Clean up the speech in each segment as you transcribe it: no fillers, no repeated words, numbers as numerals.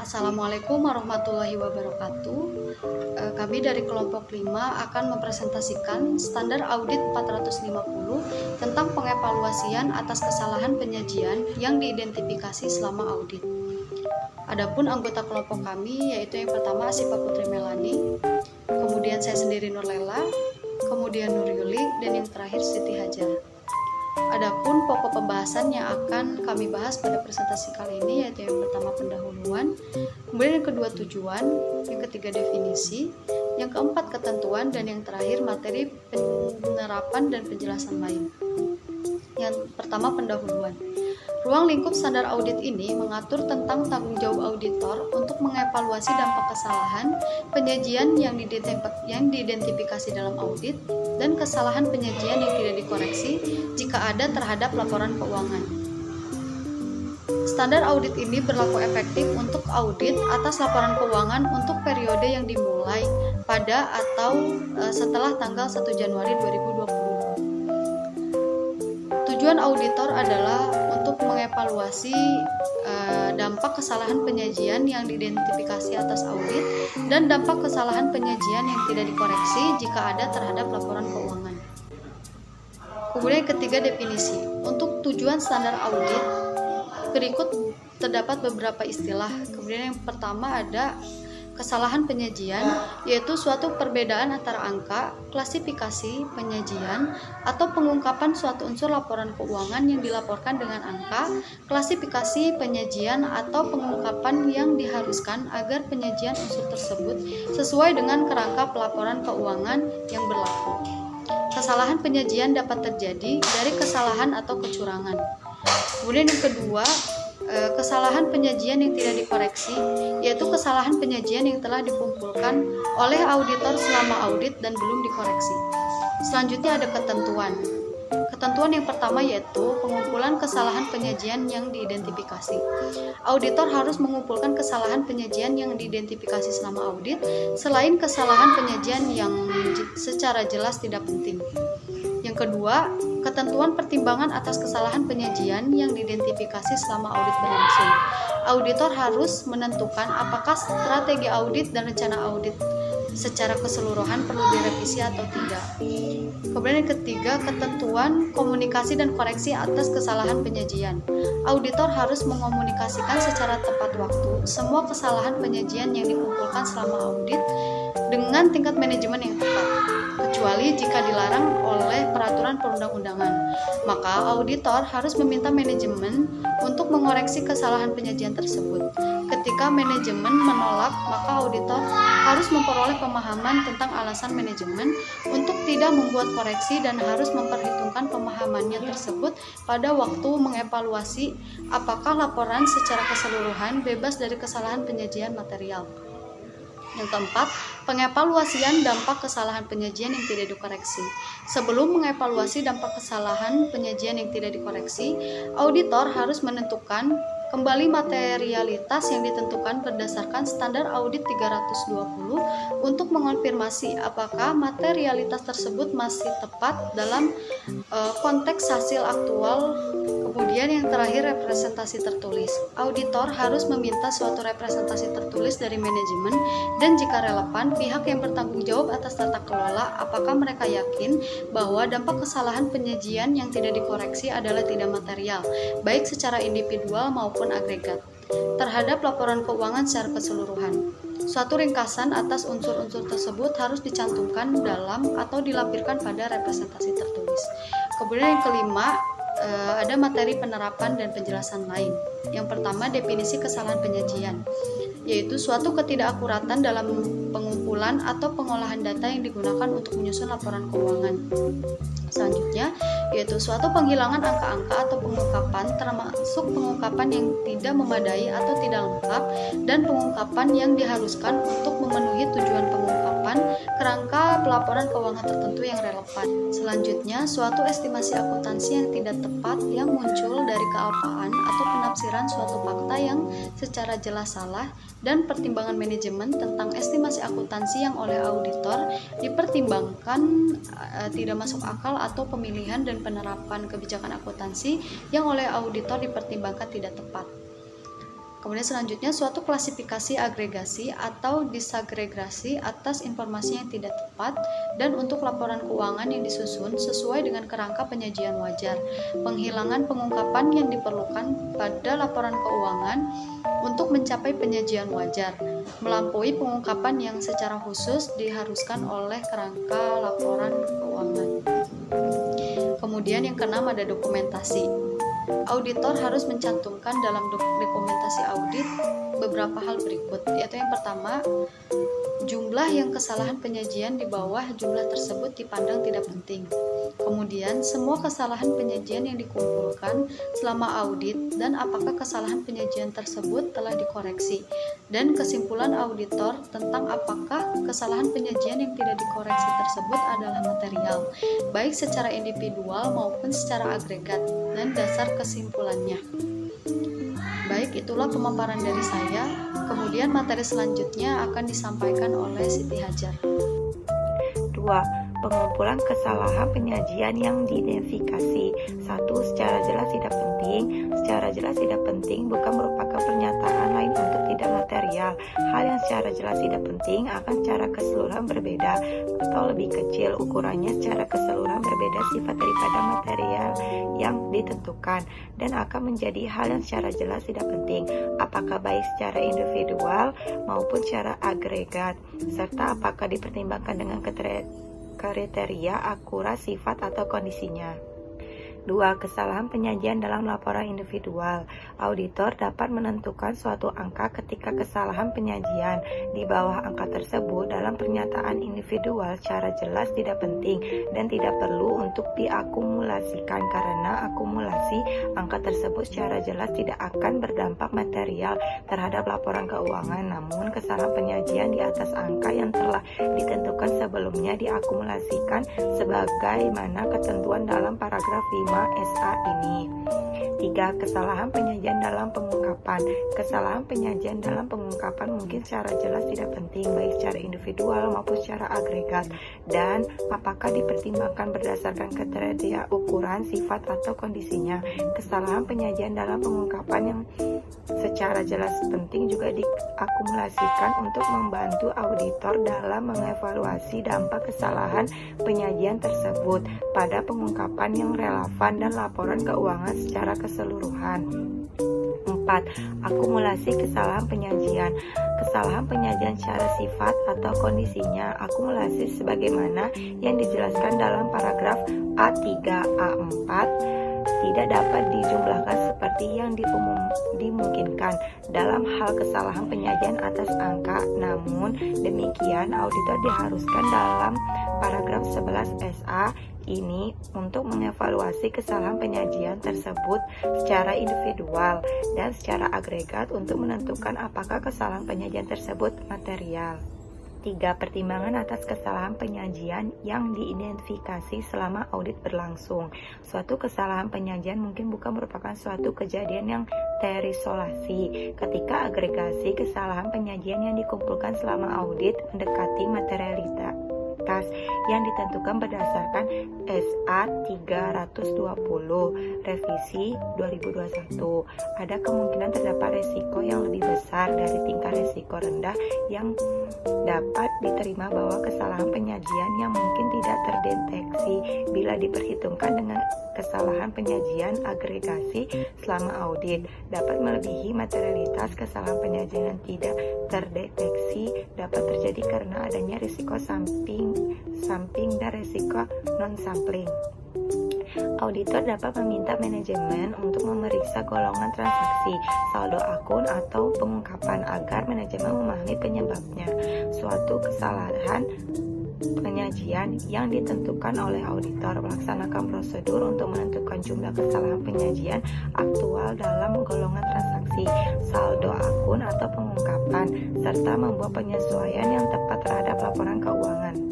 Assalamualaikum warahmatullahi wabarakatuh. Kami dari kelompok 5 akan mempresentasikan standar audit 450 tentang pengevaluasian atas kesalahan penyajian yang diidentifikasi selama audit. Adapun anggota kelompok kami yaitu yang pertama Asifa Putri Melani, kemudian saya sendiri Nurlela, kemudian Nur Yuli, dan yang terakhir Siti Hajar. Adapun pokok pembahasan yang akan kami bahas pada presentasi kali ini yaitu yang pertama pendahuluan, kemudian yang kedua tujuan, yang ketiga definisi, yang keempat ketentuan, dan yang terakhir materi penerapan dan penjelasan lain. Yang pertama pendahuluan. Ruang lingkup standar audit ini mengatur tentang tanggung jawab auditor untuk mengevaluasi dampak kesalahan penyajian yang diidentifikasi dalam audit dan kesalahan penyajian yang tidak dikoreksi jika ada terhadap laporan keuangan. Standar audit ini berlaku efektif untuk audit atas laporan keuangan untuk periode yang dimulai pada atau setelah tanggal 1 Januari 2020. Tujuan auditor adalah untuk mengevaluasi dampak kesalahan penyajian yang diidentifikasi atas audit dan dampak kesalahan penyajian yang tidak dikoreksi jika ada terhadap laporan keuangan. Kemudian yang ketiga definisi. Untuk tujuan standar audit berikut terdapat beberapa istilah. Kemudian yang pertama ada kesalahan penyajian, yaitu suatu perbedaan antara angka, klasifikasi, penyajian, atau pengungkapan suatu unsur laporan keuangan yang dilaporkan dengan angka, klasifikasi, penyajian, atau pengungkapan yang diharuskan agar penyajian unsur tersebut sesuai dengan kerangka pelaporan keuangan yang berlaku. Kesalahan penyajian dapat terjadi dari kesalahan atau kecurangan. Kemudian yang kedua, kesalahan penyajian yang tidak dikoreksi, yaitu kesalahan penyajian yang telah dikumpulkan oleh auditor selama audit dan belum dikoreksi. Selanjutnya ada ketentuan. Ketentuan yang pertama yaitu pengumpulan kesalahan penyajian yang diidentifikasi. Auditor harus mengumpulkan kesalahan penyajian yang diidentifikasi selama audit, selain kesalahan penyajian yang secara jelas tidak penting. Yang kedua, ketentuan pertimbangan atas kesalahan penyajian yang diidentifikasi selama audit berlangsung. Auditor harus menentukan apakah strategi audit dan rencana audit secara keseluruhan perlu direvisi atau tidak. Kemudian yang ketiga, ketentuan komunikasi dan koreksi atas kesalahan penyajian. Auditor harus mengomunikasikan secara tepat waktu semua kesalahan penyajian yang dikumpulkan selama audit dengan tingkat manajemen yang tepat, kecuali jika dilarang oleh peraturan perundang-undangan. Maka auditor harus meminta manajemen untuk mengoreksi kesalahan penyajian tersebut. Ketika manajemen menolak, maka auditor harus memperoleh pemahaman tentang alasan manajemen untuk tidak membuat koreksi dan harus memperhitungkan pemahamannya tersebut pada waktu mengevaluasi apakah laporan secara keseluruhan bebas dari kesalahan penyajian material. Yang keempat, pengevaluasian dampak kesalahan penyajian yang tidak dikoreksi. Sebelum mengevaluasi dampak kesalahan penyajian yang tidak dikoreksi, auditor harus menentukan kembali materialitas yang ditentukan berdasarkan standar audit 320 untuk mengonfirmasi apakah materialitas tersebut masih tepat dalam konteks hasil aktual. Kemudian yang terakhir, representasi tertulis. Auditor harus meminta suatu representasi tertulis dari manajemen dan jika relevan, pihak yang bertanggung jawab atas tata kelola apakah mereka yakin bahwa dampak kesalahan penyajian yang tidak dikoreksi adalah tidak material, baik secara individual maupun agregat, terhadap laporan keuangan secara keseluruhan. Suatu ringkasan atas unsur-unsur tersebut harus dicantumkan dalam atau dilampirkan pada representasi tertulis. Kemudian yang kelima, ada materi penerapan dan penjelasan lain. Yang pertama, definisi kesalahan penyajian, yaitu suatu ketidakakuratan dalam pengumpulan atau pengolahan data yang digunakan untuk menyusun laporan keuangan. Selanjutnya, yaitu suatu penghilangan angka-angka atau pengungkapan, termasuk pengungkapan yang tidak memadai atau tidak lengkap, dan pengungkapan yang diharuskan untuk memenuhi tujuan pengungkapan kerangka pelaporan keuangan tertentu yang relevan. Selanjutnya, suatu estimasi akuntansi yang tidak tepat yang muncul dari kealpaan atau penafsiran suatu fakta yang secara jelas salah, dan pertimbangan manajemen tentang estimasi akuntansi yang oleh auditor dipertimbangkan tidak masuk akal, atau pemilihan dan penerapan kebijakan akuntansi yang oleh auditor dipertimbangkan tidak tepat. Kemudian selanjutnya suatu klasifikasi agregasi atau disagregasi atas informasi yang tidak tepat dan untuk laporan keuangan yang disusun sesuai dengan kerangka penyajian wajar. Penghilangan pengungkapan yang diperlukan pada laporan keuangan untuk mencapai penyajian wajar, melampaui pengungkapan yang secara khusus diharuskan oleh kerangka laporan keuangan. Kemudian yang keenam ada dokumentasi. Auditor harus mencantumkan dalam dokumentasi audit beberapa hal berikut, yaitu yang pertama, jumlah yang kesalahan penyajian di bawah jumlah tersebut dipandang tidak penting. Kemudian, semua kesalahan penyajian yang dikumpulkan selama audit dan apakah kesalahan penyajian tersebut telah dikoreksi. Dan kesimpulan auditor tentang apakah kesalahan penyajian yang tidak dikoreksi tersebut adalah material, baik secara individual maupun secara agregat, dan dasar kesimpulannya. Baik, itulah pemaparan dari saya. Kemudian materi selanjutnya akan disampaikan oleh Siti Hajar. 2. Pengumpulan kesalahan penyajian yang diidentifikasi. 1. Secara jelas tidak penting. Secara jelas tidak penting bukan merupakan pernyataan lain untuk tidak material. Hal yang secara jelas tidak penting akan secara keseluruhan berbeda atau lebih kecil ukurannya secara keseluruhan berbeda sifat daripada material yang ditentukan dan akan menjadi hal yang secara jelas tidak penting apakah baik secara individual maupun secara agregat serta apakah dipertimbangkan dengan kriteria akurat sifat atau kondisinya. 2. Kesalahan penyajian dalam laporan individual. Auditor dapat menentukan suatu angka ketika kesalahan penyajian di bawah angka tersebut dalam pernyataan individual secara jelas tidak penting dan tidak perlu untuk diakumulasikan karena akumulasi angka tersebut secara jelas tidak akan berdampak material terhadap laporan keuangan. Namun kesalahan penyajian di atas angka yang telah ditentukan sebelumnya diakumulasikan sebagaimana ketentuan dalam paragraf 5 SA ini. 3. Kesalahan penyajian dalam pengungkapan. Kesalahan penyajian dalam pengungkapan mungkin secara jelas tidak penting baik secara individual maupun secara agregat dan apakah dipertimbangkan berdasarkan kriteria ukuran, sifat atau kondisinya. Kesalahan penyajian dalam pengungkapan yang secara jelas penting juga diakumulasikan untuk membantu auditor dalam mengevaluasi dampak kesalahan penyajian tersebut pada pengungkapan yang relevan dan laporan keuangan secara keseluruhan. 4. Akumulasi kesalahan penyajian. Kesalahan penyajian secara sifat atau kondisinya akumulasi sebagaimana yang dijelaskan dalam paragraf A3 A4 tidak dapat dijumlahkan seperti yang dimungkinkan dalam hal kesalahan penyajian atas angka. Namun demikian auditor diharuskan dalam paragraf 11 SA ini untuk mengevaluasi kesalahan penyajian tersebut secara individual dan secara agregat untuk menentukan apakah kesalahan penyajian tersebut material. 3. Pertimbangan atas kesalahan penyajian yang diidentifikasi selama audit berlangsung. Suatu kesalahan penyajian mungkin bukan merupakan suatu kejadian yang terisolasi ketika agregasi kesalahan penyajian yang dikumpulkan selama audit mendekati materialitas yang ditentukan berdasarkan SA 320 revisi 2021. Ada kemungkinan terdapat resiko yang lebih besar dari tingkat resiko rendah yang dapat diterima bahwa kesalahan penyajian yang mungkin tidak terdeteksi bila diperhitungkan dengan kesalahan penyajian agregasi selama audit dapat melebihi materialitas kesalahan penyajian yang tidak terdeteksi dapat terjadi karena adanya risiko samping dan risiko non-sampling. Auditor dapat meminta manajemen untuk memeriksa golongan transaksi, saldo akun, atau pengungkapan agar manajemen memahami penyebabnya. Suatu kesalahan penyajian yang ditentukan oleh auditor melaksanakan prosedur untuk menentukan jumlah kesalahan penyajian aktual dalam golongan transaksi, saldo akun, atau pengungkapan, serta membuat penyesuaian yang tepat terhadap laporan keuangan.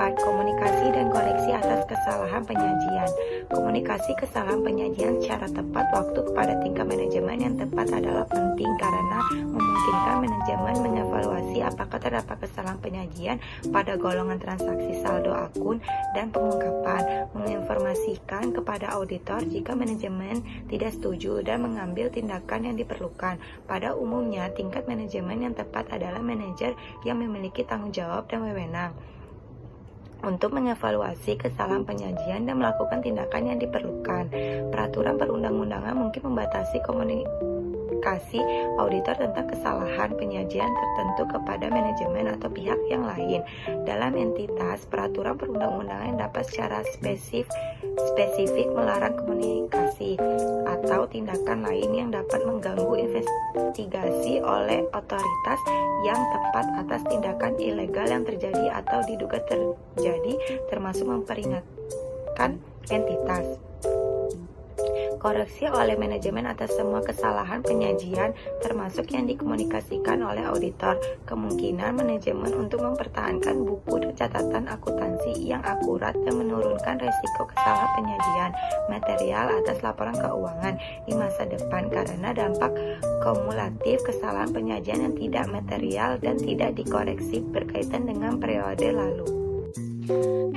4. Komunikasi dan koreksi atas kesalahan penyajian. Komunikasi kesalahan penyajian secara tepat waktu kepada tingkat manajemen yang tepat adalah penting karena memungkinkan manajemen mengevaluasi apakah terdapat kesalahan penyajian pada golongan transaksi saldo akun dan pengungkapan, menginformasikan kepada auditor jika manajemen tidak setuju dan mengambil tindakan yang diperlukan. Pada umumnya, tingkat manajemen yang tepat adalah manajer yang memiliki tanggung jawab dan wewenang untuk mengevaluasi kesalahan penyajian dan melakukan tindakan yang diperlukan. Peraturan perundang-undangan mungkin membatasi komunikasi auditor tentang kesalahan penyajian tertentu kepada manajemen atau pihak yang lain. Dalam entitas, peraturan perundang-undangan dapat secara spesifik melarang komunikasi atau tindakan lain yang dapat mengganggu investigasi oleh otoritas yang tepat atas tindakan ilegal yang terjadi atau diduga terjadi, termasuk memperingatkan entitas. Koreksi oleh manajemen atas semua kesalahan penyajian termasuk yang dikomunikasikan oleh auditor. Kemungkinan manajemen untuk mempertahankan buku catatan akuntansi yang akurat dan menurunkan resiko kesalahan penyajian material atas laporan keuangan di masa depan karena dampak kumulatif kesalahan penyajian yang tidak material dan tidak dikoreksi berkaitan dengan periode lalu.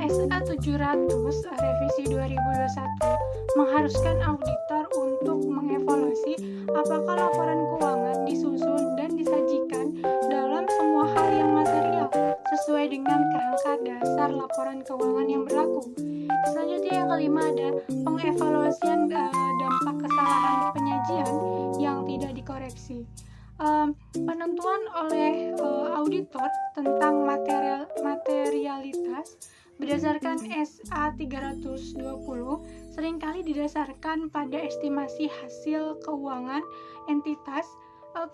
SA 700 revisi 2021 mengharuskan auditor untuk mengevaluasi apakah laporan keuangan disusun dan disajikan dalam semua hal yang material sesuai dengan kerangka dasar laporan keuangan yang berlaku. Selanjutnya yang kelima ada pengevaluasian dampak kesalahan penyajian yang tidak dikoreksi. Penentuan oleh auditor tentang materialitas berdasarkan SA 320 seringkali didasarkan pada estimasi hasil keuangan entitas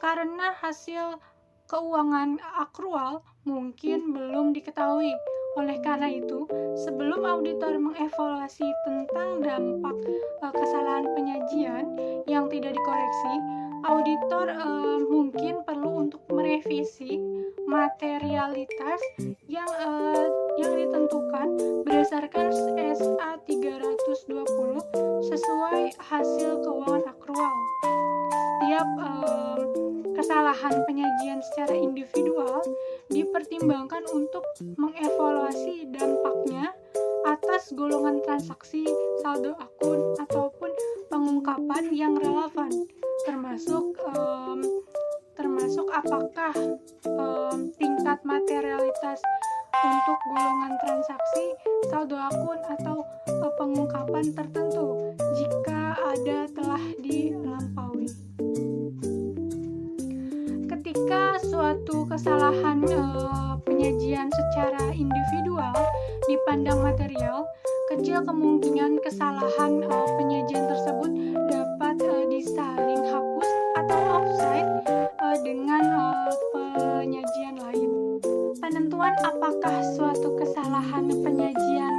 karena hasil keuangan akrual mungkin belum diketahui. Oleh karena itu, sebelum auditor mengevaluasi tentang dampak kesalahan penyajian yang tidak dikoreksi, auditor mungkin perlu untuk merevisi materialitas yang ditentukan berdasarkan SA 320 sesuai hasil keuangan akrual. Setiap kesalahan penyajian secara individual dipertimbangkan untuk mengevaluasi dampaknya atas golongan transaksi, saldo akun, ataupun pengungkapan yang relevan, termasuk apakah tingkat materialitas untuk golongan transaksi, saldo akun, atau pengungkapan tertentu jika ada telah dilampaui. Ketika suatu kesalahan penyajian secara individual dipandang material, kecil kemungkinan kesalahan penyajian tersebut dapat disalin hapus atau offside dengan penyajian lain. Penentuan apakah suatu kesalahan penyajian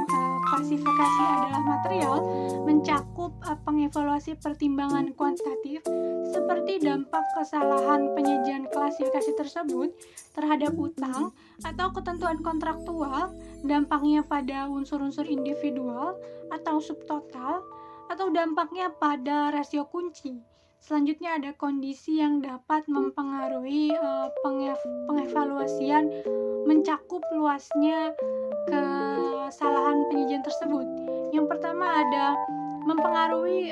klasifikasi adalah material mencakup pengevaluasi pertimbangan kuantitatif seperti dampak kesalahan penyajian klasifikasi tersebut terhadap utang atau ketentuan kontraktual, dampaknya pada unsur-unsur individual atau subtotal, atau dampaknya pada rasio kunci. Selanjutnya ada kondisi yang dapat mempengaruhi pengevaluasian mencakup luasnya kesalahan penyajian tersebut. Yang pertama ada mempengaruhi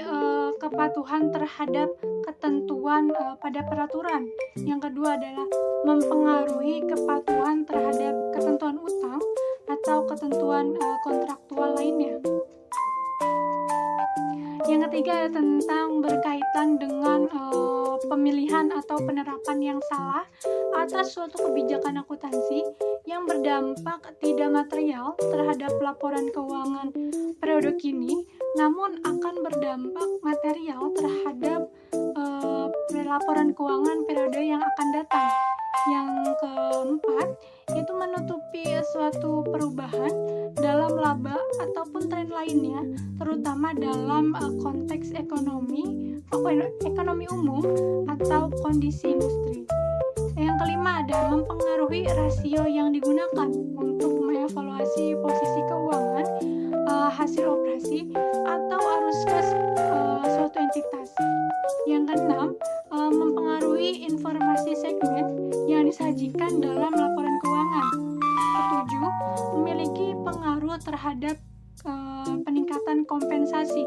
kepatuhan terhadap ketentuan pada peraturan. Yang kedua adalah mempengaruhi kepatuhan terhadap ketentuan utang atau ketentuan kontraktual lainnya. Yang ketiga tentang berkaitan dengan pemilihan atau penerapan yang salah atas suatu kebijakan akuntansi yang berdampak tidak material terhadap laporan keuangan periode kini, namun akan berdampak material terhadap laporan keuangan periode yang akan datang. Yang keempat, itu menutupi suatu perubahan dalam laba ataupun tren lainnya, terutama dalam konteks ekonomi umum atau kondisi industri. Yang kelima ada mempengaruhi rasio yang digunakan untuk mengevaluasi posisi keuangan, hasil operasi, atau arus kas suatu entitas. Yang keenam, mempengaruhi informasi segmen yang disajikan disajikan dalam laporan keuangan. Ketujuh, memiliki pengaruh terhadap peningkatan kompensasi.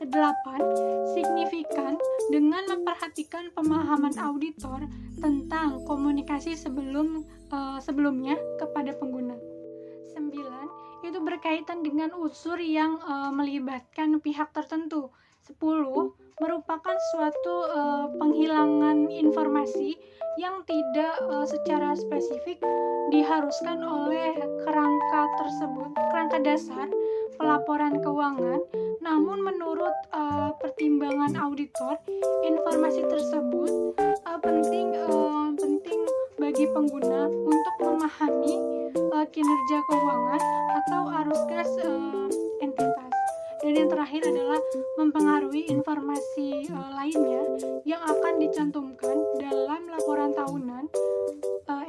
Kedelapan, signifikan dengan memperhatikan pemahaman auditor tentang komunikasi sebelumnya kepada pengguna. 9. Itu berkaitan dengan unsur yang melibatkan pihak tertentu. 10. Merupakan suatu penghilangan informasi yang tidak secara spesifik diharuskan oleh kerangka dasar pelaporan keuangan, namun menurut pertimbangan auditor, informasi tersebut penting bagi pengguna untuk memahami kinerja keuangan atau arus kas entitas. Dan yang terakhir adalah mempengaruhi informasi lainnya yang akan dicantumkan dalam laporan tahunan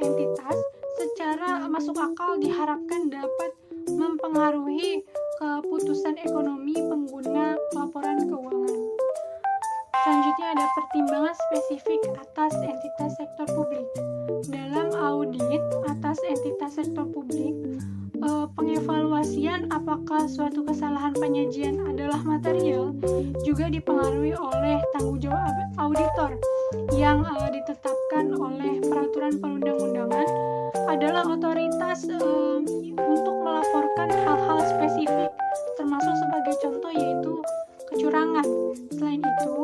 entitas secara masuk akal diharapkan dapat mempengaruhi keputusan ekonomi pengguna laporan keuangan. Selanjutnya ada pertimbangan spesifik atas entitas sektor publik. Dalam audit atas entitas sektor publik, pengevaluasian apakah suatu kesalahan penyajian adalah material juga dipengaruhi oleh tanggung jawab auditor yang ditetapkan oleh peraturan perundang-undangan adalah otoritas untuk melaporkan hal-hal spesifik, termasuk sebagai contoh yaitu kecurangan. Selain itu,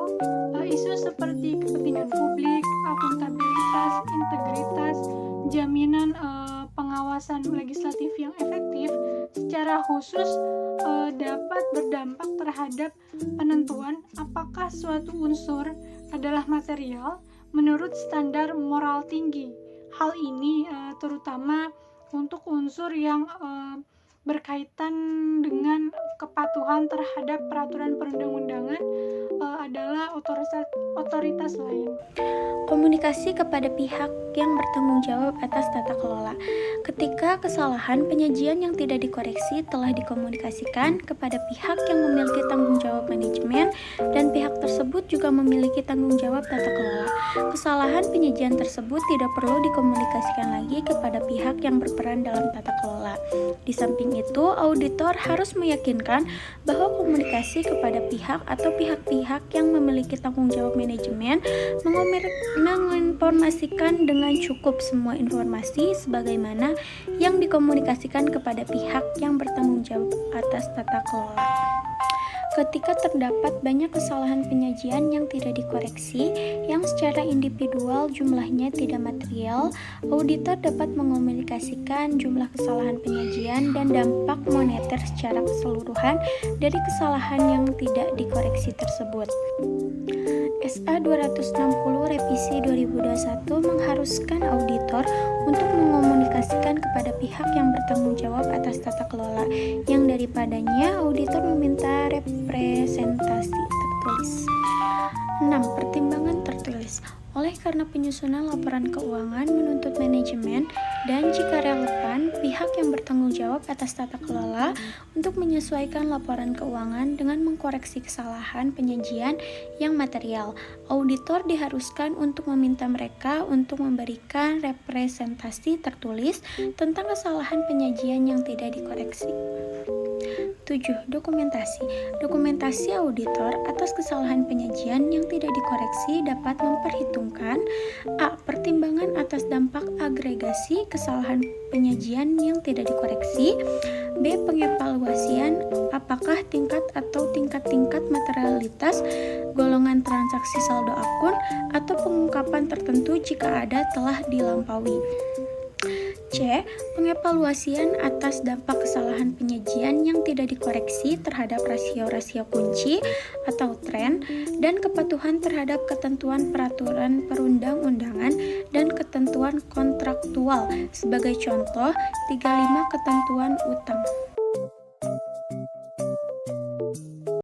isu seperti kepentingan publik, akuntabilitas, integritas, jaminan pengawasan legislatif yang efektif secara khusus dapat berdampak terhadap penentuan apakah suatu unsur adalah material menurut standar moral tinggi. Hal ini terutama untuk unsur yang berkaitan dengan kepatuhan terhadap peraturan perundang-undangan adalah otoritas lain. Komunikasi kepada pihak yang bertanggung jawab atas tata kelola. Ketika kesalahan penyajian yang tidak dikoreksi telah dikomunikasikan kepada pihak yang memiliki tanggung jawab manajemen dan pihak tersebut juga memiliki tanggung jawab tata kelola, kesalahan penyajian tersebut tidak perlu dikomunikasikan lagi kepada pihak yang berperan dalam tata kelola. Di samping itu, auditor harus meyakinkan bahwa komunikasi kepada pihak atau pihak-pihak yang memiliki tanggung jawab manajemen menginformasikan dengan cukup semua informasi sebagaimana yang dikomunikasikan kepada pihak yang bertanggung jawab atas tata kelola. Ketika terdapat banyak kesalahan penyajian yang tidak dikoreksi, yang secara individual jumlahnya tidak material, auditor dapat mengomunikasikan jumlah kesalahan penyajian dan dampak moneter secara keseluruhan dari kesalahan yang tidak dikoreksi tersebut. SA 260 Revisi 2021 mengharuskan auditor untuk mengomunikasikan kepada pihak yang bertanggung jawab atas tata kelola, yang daripadanya auditor meminta representasi tertulis. 6. Pertimbangan tertulis. Oleh karena penyusunan laporan keuangan menuntut manajemen dan jika relevan, pihak yang bertanggung jawab atas tata kelola untuk menyesuaikan laporan keuangan dengan mengkoreksi kesalahan penyajian yang material, auditor diharuskan untuk meminta mereka untuk memberikan representasi tertulis tentang kesalahan penyajian yang tidak dikoreksi. 7. Dokumentasi. Dokumentasi auditor atas kesalahan penyajian yang tidak dikoreksi dapat memperhitungkan A. Pertimbangan atas dampak agregasi kesalahan penyajian yang tidak dikoreksi, B. Pengevaluasian apakah tingkat atau tingkat-tingkat materialitas golongan transaksi saldo akun atau pengungkapan tertentu jika ada telah dilampaui. C. Pengevaluasian atas dampak kesalahan penyajian yang tidak dikoreksi terhadap rasio-rasio kunci atau tren dan kepatuhan terhadap ketentuan peraturan perundang-undangan dan ketentuan kontraktual. Sebagai contoh, 35 ketentuan utang.